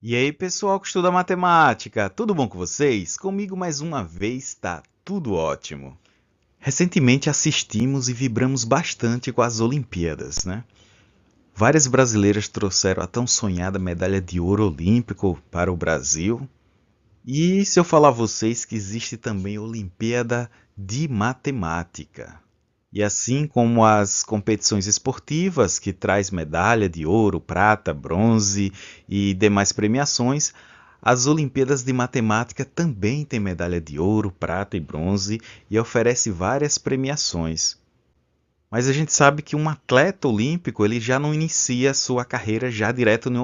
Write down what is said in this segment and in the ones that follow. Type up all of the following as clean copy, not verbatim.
E aí, pessoal que estuda matemática, tudo bom com vocês? Comigo mais uma vez está tudo ótimo. Recentemente assistimos e vibramos bastante com as Olimpíadas, né? Várias brasileiras trouxeram a tão sonhada medalha de ouro olímpico para o Brasil. E se eu falar a vocês que existe também Olimpíada de Matemática. E assim como as competições esportivas, que traz medalha de ouro, prata, bronze e demais premiações, as Olimpíadas de Matemática também têm medalha de ouro, prata e bronze e oferece várias premiações. Mas a gente sabe que um atleta olímpico ele já não inicia a sua carreira já direto em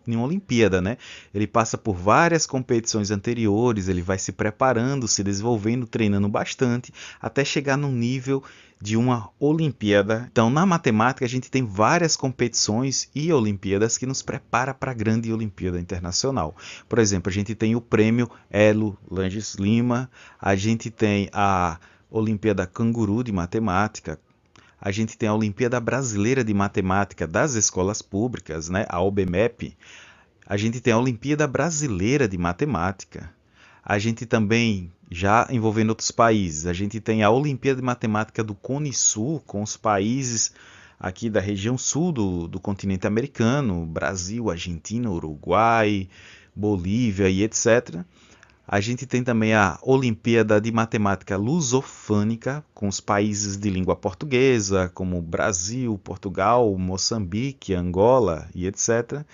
uma Olimpíada, né? Ele passa por várias competições anteriores, ele vai se preparando, se desenvolvendo, treinando bastante, até chegar no nível de uma Olimpíada. Então, na matemática, a gente tem várias competições e Olimpíadas que nos prepara para a grande Olimpíada Internacional. Por exemplo, a gente tem o prêmio Elo Langes Lima, a gente tem a Olimpíada Canguru de Matemática, a gente tem a Olimpíada Brasileira de Matemática das Escolas Públicas, né, a OBMEP. A gente tem a Olimpíada Brasileira de Matemática. A gente também, já envolvendo outros países, a gente tem a Olimpíada de Matemática do Cone Sul, com os países aqui da região sul do continente americano, Brasil, Argentina, Uruguai, Bolívia e etc. A gente tem também a Olimpíada de Matemática Lusofânica, com os países de língua portuguesa, como Brasil, Portugal, Moçambique, Angola e etc.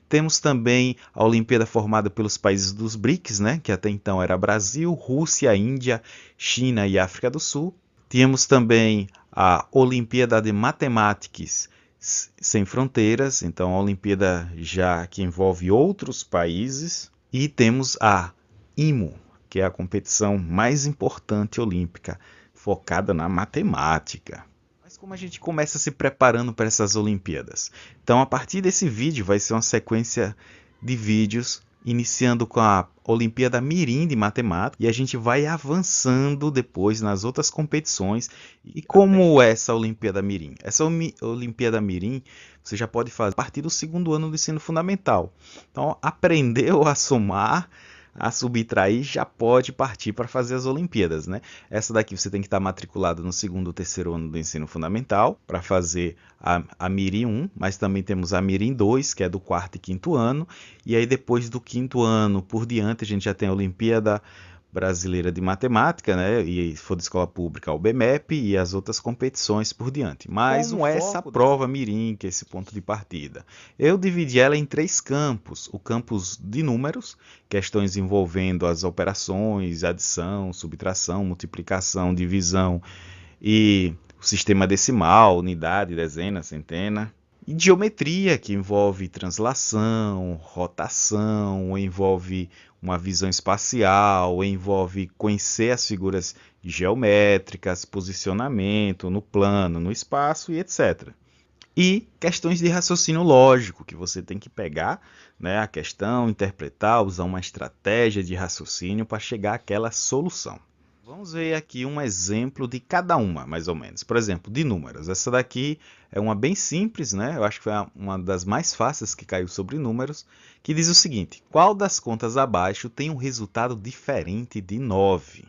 Temos também a Olimpíada formada pelos países dos BRICS, né, que até então era Brasil, Rússia, Índia, China e África do Sul. Tínhamos também a Olimpíada de Matemáticas Sem Fronteiras, então a Olimpíada já que envolve outros países. E temos a IMO, que é a competição mais importante olímpica, focada na matemática. Mas como a gente começa se preparando para essas Olimpíadas? Então, a partir desse vídeo, vai ser uma sequência de vídeos, iniciando com a Olimpíada Mirim de Matemática, e a gente vai avançando depois nas outras competições. E como é essa Olimpíada Mirim? Essa Olimpíada Mirim você já pode fazer a partir do segundo ano do ensino fundamental. Então, aprendeu a somar, a subtrair, já pode partir para fazer as Olimpíadas, né? Essa daqui você tem que estar matriculado no segundo ou terceiro ano do ensino fundamental para fazer a Mirim 1, mas também temos a Mirim 2, que é do quarto e quinto ano, e aí depois do quinto ano por diante a gente já tem a Olimpíada Brasileira de Matemática, né? E se for de escola pública, o BMEP e as outras competições por diante. Mas como essa prova Mirim, que é esse ponto de partida? Eu dividi ela em três campos. O campus de números, questões envolvendo as operações, adição, subtração, multiplicação, divisão e o sistema decimal, unidade, dezena, centena. E geometria, que envolve translação, rotação, envolve uma visão espacial, envolve conhecer as figuras geométricas, posicionamento no plano, no espaço e etc. E questões de raciocínio lógico, que você tem que pegar, né, a questão, interpretar, usar uma estratégia de raciocínio para chegar àquela solução. Vamos ver aqui um exemplo de cada uma, mais ou menos. Por exemplo, de números. Essa daqui é uma bem simples, né? Eu acho que foi uma das mais fáceis que caiu sobre números, que diz o seguinte: qual das contas abaixo tem um resultado diferente de 9?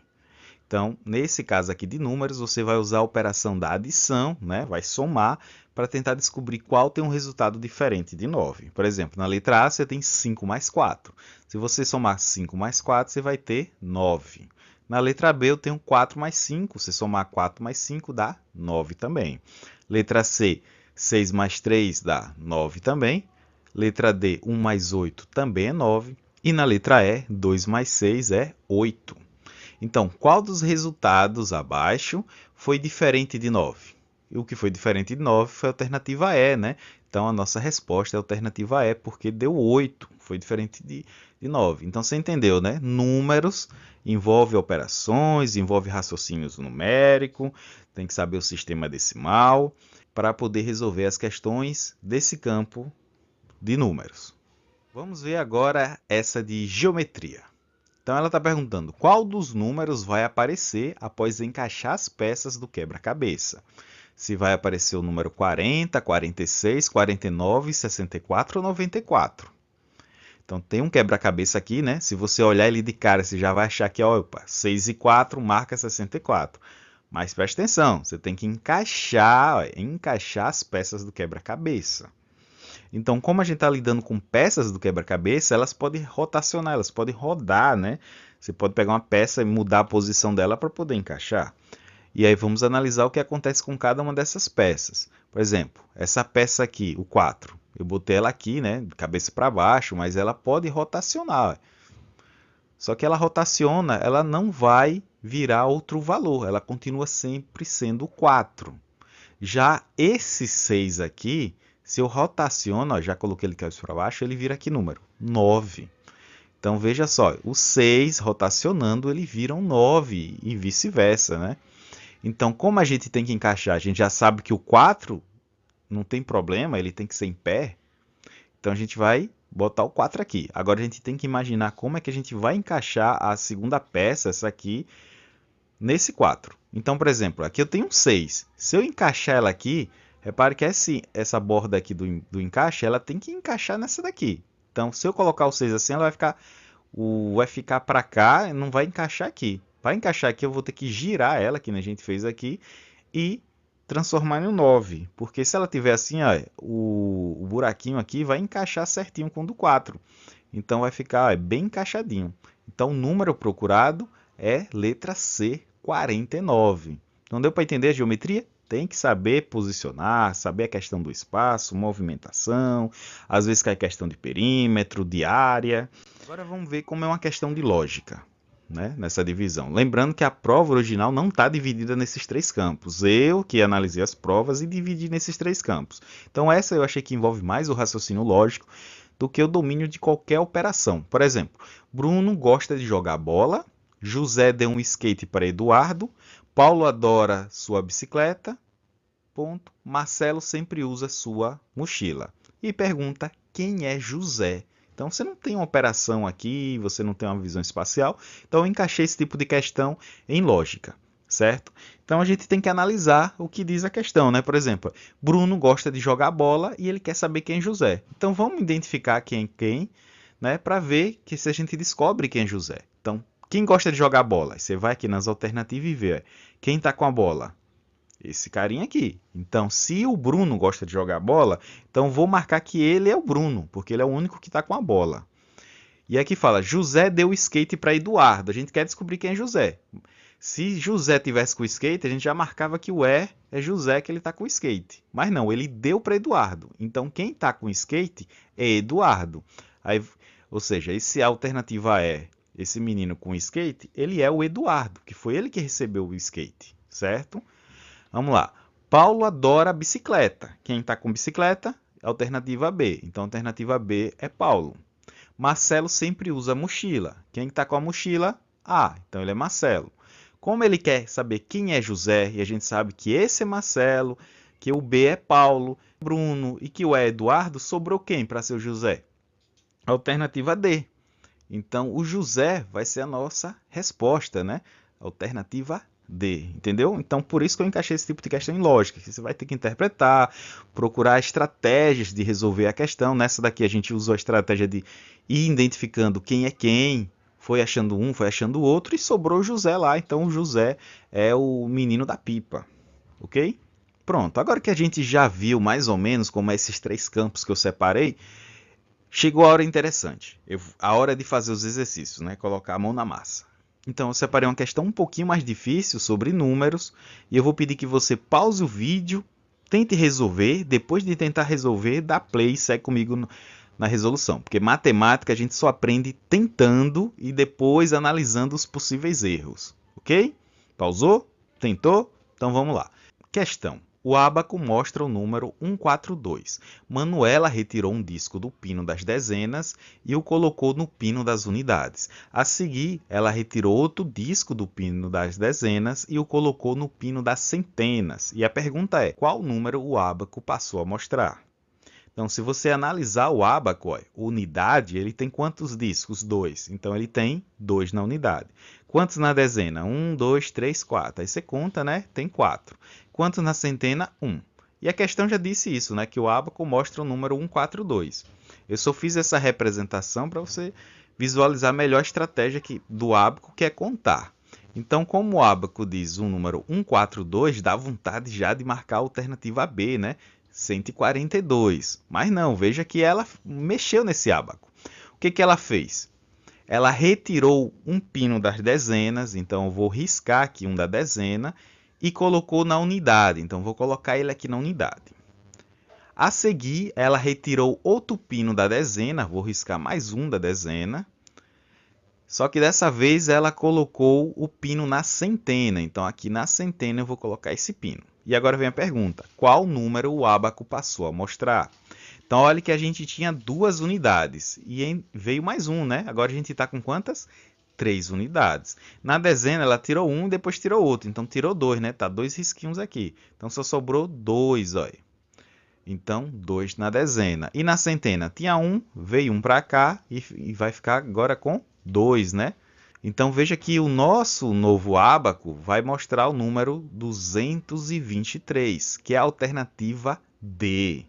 Então, nesse caso aqui de números, você vai usar a operação da adição, né? Vai somar para tentar descobrir qual tem um resultado diferente de 9. Por exemplo, na letra A você tem 5 mais 4. Se você somar 5 mais 4, você vai ter 9. Na letra B eu tenho 4 mais 5. Se somar 4 mais 5 dá 9 também. Letra C, 6 mais 3 dá 9 também. Letra D, 1 mais 8 também é 9. E na letra E, 2 mais 6 é 8. Então, qual dos resultados abaixo foi diferente de 9? E o que foi diferente de 9 foi a alternativa E, né? Então, a nossa resposta é a alternativa E, porque deu 8, foi diferente de 9. Então, você entendeu, né? Números envolve operações, envolve raciocínios numérico, tem que saber o sistema decimal para poder resolver as questões desse campo de números. Vamos ver agora essa de geometria. Então ela está perguntando qual dos números vai aparecer após encaixar as peças do quebra-cabeça. Se vai aparecer o número 40, 46, 49, 64 ou 94. Então tem um quebra-cabeça aqui, né? Se você olhar ele de cara, você já vai achar que, ó, opa, 6 e 4 marca 64. Mas preste atenção, você tem que encaixar, ó, encaixar as peças do quebra-cabeça. Então, como a gente está lidando com peças do quebra-cabeça, elas podem rotacionar, elas podem rodar, né? Você pode pegar uma peça e mudar a posição dela para poder encaixar. E aí vamos analisar o que acontece com cada uma dessas peças. Por exemplo, essa peça aqui, o 4. Eu botei ela aqui, né, de cabeça para baixo, mas ela pode rotacionar. Só que ela rotaciona, ela não vai virar outro valor, ela continua sempre sendo 4. Já esse 6 aqui, se eu rotaciono, ó, já coloquei ele cabeça para baixo, ele vira que número? 9. Então veja só, o 6 rotacionando, ele vira um 9 e vice-versa, né? Então, como a gente tem que encaixar, a gente já sabe que o 4 não tem problema, ele tem que ser em pé. Então a gente vai botar o 4 aqui. Agora a gente tem que imaginar como é que a gente vai encaixar a segunda peça, essa aqui, nesse 4. Então, por exemplo, aqui eu tenho um 6. Se eu encaixar ela aqui, repare que essa borda aqui do encaixe, ela tem que encaixar nessa daqui. Então, se eu colocar o 6 assim, ela vai ficar para cá e não vai encaixar aqui. Para encaixar aqui, eu vou ter que girar ela, que a gente fez aqui, e transformar em um 9. Porque se ela tiver assim, ó, o buraquinho aqui vai encaixar certinho com o do 4. Então vai ficar bem encaixadinho. Então o número procurado é letra C, 49. Não deu para entender a geometria? Tem que saber posicionar, saber a questão do espaço, movimentação, às vezes cai questão de perímetro, de área. Agora vamos ver como é uma questão de lógica, né, nessa divisão. Lembrando que a prova original não está dividida nesses 3 campos. Eu que analisei as provas e dividi nesses 3 campos. Então essa eu achei que envolve mais o raciocínio lógico do que o domínio de qualquer operação. Por exemplo, Bruno gosta de jogar bola, José deu um skate para Eduardo, Paulo adora sua bicicleta, ponto. Marcelo sempre usa sua mochila. E pergunta quem é José. Então você não tem uma operação aqui, você não tem uma visão espacial. Então eu encaixei esse tipo de questão em lógica, certo? Então a gente tem que analisar o que diz a questão, né? Por exemplo, Bruno gosta de jogar bola e ele quer saber quem é José. Então vamos identificar quem é quem, né? Para ver que se a gente descobre quem é José. Então, quem gosta de jogar bola? Você vai aqui nas alternativas e vê quem está com a bola. Esse carinha aqui. Então, se o Bruno gosta de jogar bola, então vou marcar que ele é o Bruno, porque ele é o único que está com a bola. E aqui fala, José deu o skate para Eduardo. A gente quer descobrir quem é José. Se José tivesse com o skate, a gente já marcava que o é José, que ele está com o skate. Mas não, ele deu para Eduardo. Então, quem está com o skate é Eduardo. Aí, ou seja, se a alternativa é esse menino com o skate, ele é o Eduardo, que foi ele que recebeu o skate, certo? Vamos lá. Paulo adora bicicleta. Quem está com bicicleta? Alternativa B. Então, a alternativa B é Paulo. Marcelo sempre usa mochila. Quem está com a mochila? A. Então, ele é Marcelo. Como ele quer saber quem é José, e a gente sabe que esse é Marcelo, que o B é Paulo, Bruno e que o E é Eduardo, sobrou quem para ser o José? Alternativa D. Então, o José vai ser a nossa resposta, né? Alternativa D, entendeu? Então, por isso que eu encaixei esse tipo de questão em lógica, que você vai ter que interpretar, procurar estratégias de resolver a questão. Nessa daqui a gente usou a estratégia de ir identificando quem é quem, foi achando um, foi achando o outro, e sobrou o José lá. Então, o José é o menino da pipa, ok? Pronto, agora que a gente já viu mais ou menos como é esses 3 campos que eu separei, chegou a hora interessante, a hora de fazer os exercícios, né? Colocar a mão na massa. Então eu separei uma questão um pouquinho mais difícil sobre números e eu vou pedir que você pause o vídeo, tente resolver, depois de tentar resolver, dá play e segue comigo na resolução. Porque matemática a gente só aprende tentando e depois analisando os possíveis erros, ok? Pausou? Tentou? Então vamos lá. Questão. O ábaco mostra o número 142. Manuela retirou um disco do pino das dezenas e o colocou no pino das unidades. A seguir, ela retirou outro disco do pino das dezenas e o colocou no pino das centenas. E a pergunta é, qual número o ábaco passou a mostrar? Então, se você analisar o ábaco, unidade, ele tem quantos discos? 2. Então, ele tem 2 na unidade. Quantos na dezena? 1, 2, 3, 4. Aí você conta, né? Tem 4. Quantos na centena? 1. E a questão já disse isso, né? Que o ábaco mostra o número 142. Eu só fiz essa representação para você visualizar melhor a estratégia do ábaco, que é contar. Então, como o ábaco diz o número 142, dá vontade já de marcar a alternativa B, né? 142. Mas não, veja que ela mexeu nesse ábaco. O que ela fez? Ela retirou um pino das dezenas, então eu vou riscar aqui um da dezena, e colocou na unidade, então vou colocar ele aqui na unidade. A seguir, ela retirou outro pino da dezena, vou riscar mais um da dezena, só que dessa vez ela colocou o pino na centena, então aqui na centena eu vou colocar esse pino. E agora vem a pergunta, qual número o ábaco passou a mostrar? Então, olha que a gente tinha 2 unidades e veio mais um, né? Agora a gente está com quantas? 3 unidades. Na dezena, ela tirou um e depois tirou outro. Então, tirou 2, né? Tá 2 risquinhos aqui. Então, só sobrou 2, olha. Então, 2 na dezena. E na centena, tinha 1, veio 1 para cá e vai ficar agora com 2, né? Então, veja que o nosso novo ábaco vai mostrar o número 223, que é a alternativa D.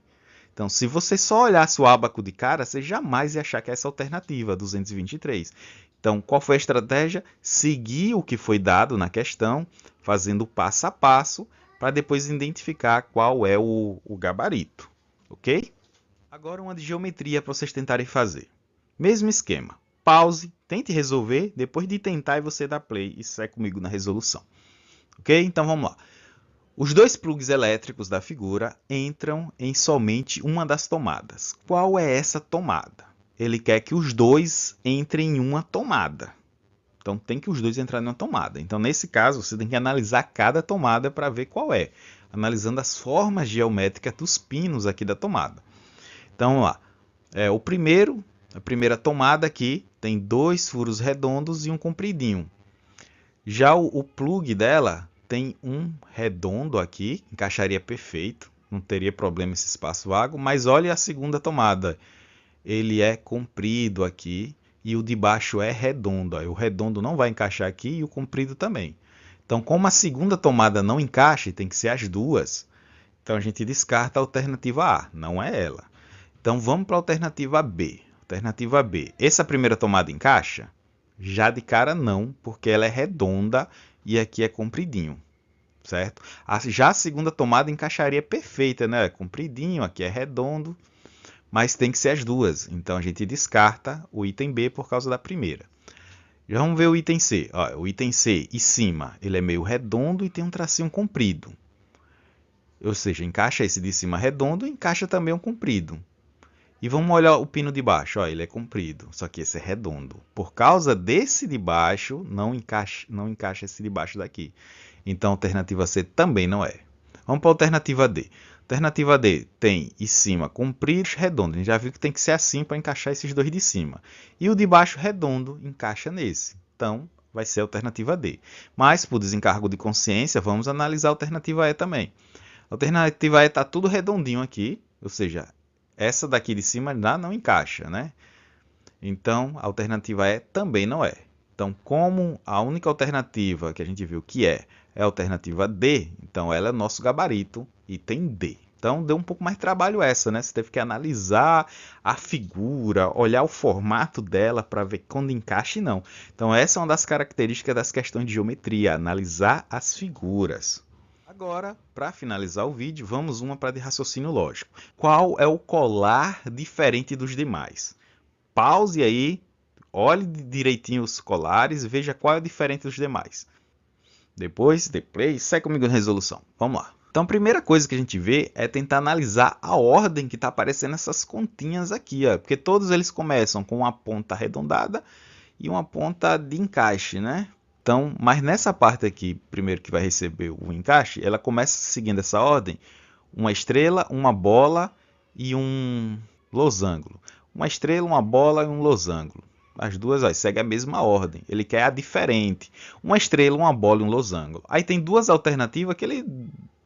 Então, se você só olhasse o ábaco de cara, você jamais ia achar que é essa alternativa, 223. Então, qual foi a estratégia? Seguir o que foi dado na questão, fazendo passo a passo, para depois identificar qual é o gabarito. Ok? Agora uma de geometria para vocês tentarem fazer. Mesmo esquema. Pause, tente resolver, depois de tentar você dá play e sai comigo na resolução. Ok? Então, vamos lá. Os 2 plugs elétricos da figura entram em somente uma das tomadas. Qual é essa tomada? Ele quer que os 2 entrem em uma tomada. Então, tem que os 2 entrarem em uma tomada. Então, nesse caso, você tem que analisar cada tomada para ver qual é. Analisando as formas geométricas dos pinos aqui da tomada. Então, vamos lá. A primeira tomada aqui tem 2 furos redondos e um compridinho. Já o plug dela tem um redondo aqui, encaixaria perfeito, não teria problema esse espaço vago, mas olha a segunda tomada, ele é comprido aqui e o de baixo é redondo, o redondo não vai encaixar aqui e o comprido também. Então, como a segunda tomada não encaixa, tem que ser as duas, então a gente descarta a alternativa A, não é ela. Então, vamos para a alternativa B. Alternativa B, essa primeira tomada encaixa? Já de cara não, porque ela é redonda e aqui é compridinho, certo? Já a segunda tomada encaixaria perfeita, né? Compridinho, aqui é redondo, mas tem que ser as duas. Então a gente descarta o item B por causa da primeira. Já vamos ver o item C. Ó, o item C, em cima, ele é meio redondo e tem um tracinho comprido. Ou seja, encaixa esse de cima redondo e encaixa também um comprido. E vamos olhar o pino de baixo, ó, ele é comprido, só que esse é redondo. Por causa desse de baixo, não encaixa esse de baixo daqui. Então, a alternativa C também não é. Vamos para a alternativa D. Alternativa D tem em cima comprido e redondo. A gente já viu que tem que ser assim para encaixar esses dois de cima. E o de baixo redondo encaixa nesse. Então, vai ser a alternativa D. Mas, por desencargo de consciência, vamos analisar a alternativa E também. A alternativa E está tudo redondinho aqui, ou seja, essa daqui de cima já não encaixa, né? Então, a alternativa E também não é. Então, como a única alternativa que a gente viu que é a alternativa D, então ela é nosso gabarito, item D. Então, deu um pouco mais de trabalho essa, né? Você teve que analisar a figura, olhar o formato dela para ver quando encaixa e não. Então, essa é uma das características das questões de geometria, analisar as figuras. Agora, para finalizar o vídeo, vamos uma para de raciocínio lógico. Qual é o colar diferente dos demais? Pause aí, olhe direitinho os colares e veja qual é o diferente dos demais. Depois, play, segue comigo na resolução. Vamos lá. Então, a primeira coisa que a gente vê é tentar analisar a ordem que está aparecendo essas continhas aqui, ó, porque todos eles começam com uma ponta arredondada e uma ponta de encaixe, né? Então, mas nessa parte aqui, primeiro que vai receber o encaixe, ela começa seguindo essa ordem, uma estrela, uma bola e um losango. Uma estrela, uma bola e um losango. As duas, ó, seguem a mesma ordem. Ele quer a diferente. Uma estrela, uma bola e um losango. Aí tem duas alternativas que ele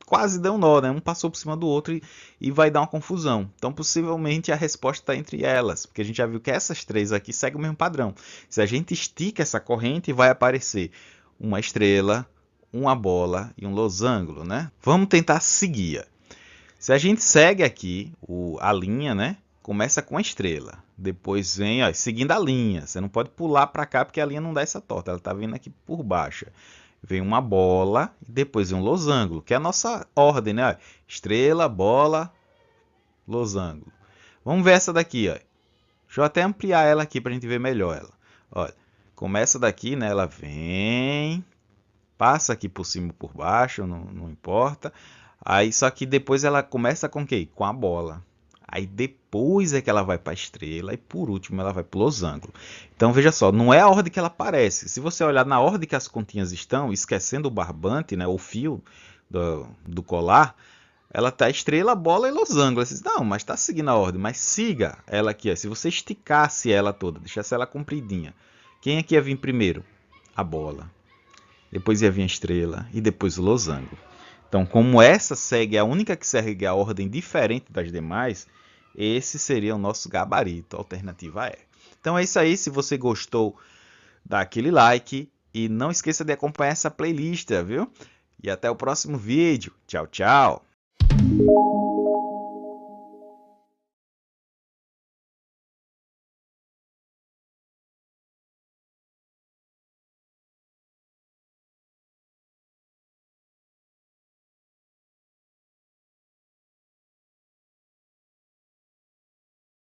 quase deu um nó, né? Um passou por cima do outro e vai dar uma confusão. Então, possivelmente, a resposta está entre elas, porque a gente já viu que essas três aqui seguem o mesmo padrão. Se a gente estica essa corrente, vai aparecer uma estrela, uma bola e um losango, né? Vamos tentar seguir. Se a gente segue aqui a linha, né? Começa com a estrela. Depois vem, ó, seguindo a linha. Você não pode pular para cá porque a linha não dá essa torta. Ela tá vindo aqui por baixo. Vem uma bola e depois vem um losango, que é a nossa ordem, né? Estrela, bola, losango. Vamos ver essa daqui, ó. Deixa eu até ampliar ela aqui para a gente ver melhor ela. Olha, começa daqui, né? Ela vem, passa aqui por cima e por baixo, não importa. Aí só que depois ela começa com o quê? Com a bola. Aí depois é que ela vai para a estrela e por último ela vai para o losango. Então veja só, não é a ordem que ela aparece. Se você olhar na ordem que as continhas estão, esquecendo o barbante, né, o fio do colar, ela tá estrela, bola e losango. Você diz, não, mas tá seguindo a ordem. Mas siga ela aqui. Ó. Se você esticasse ela toda, deixasse ela compridinha, quem aqui ia vir primeiro? A bola. Depois ia vir a estrela e depois o losango. Então, como essa segue a única que segue a ordem diferente das demais, esse seria o nosso gabarito, a alternativa é. Então é isso aí, se você gostou, dá aquele like e não esqueça de acompanhar essa playlist, viu? E até o próximo vídeo. Tchau, tchau!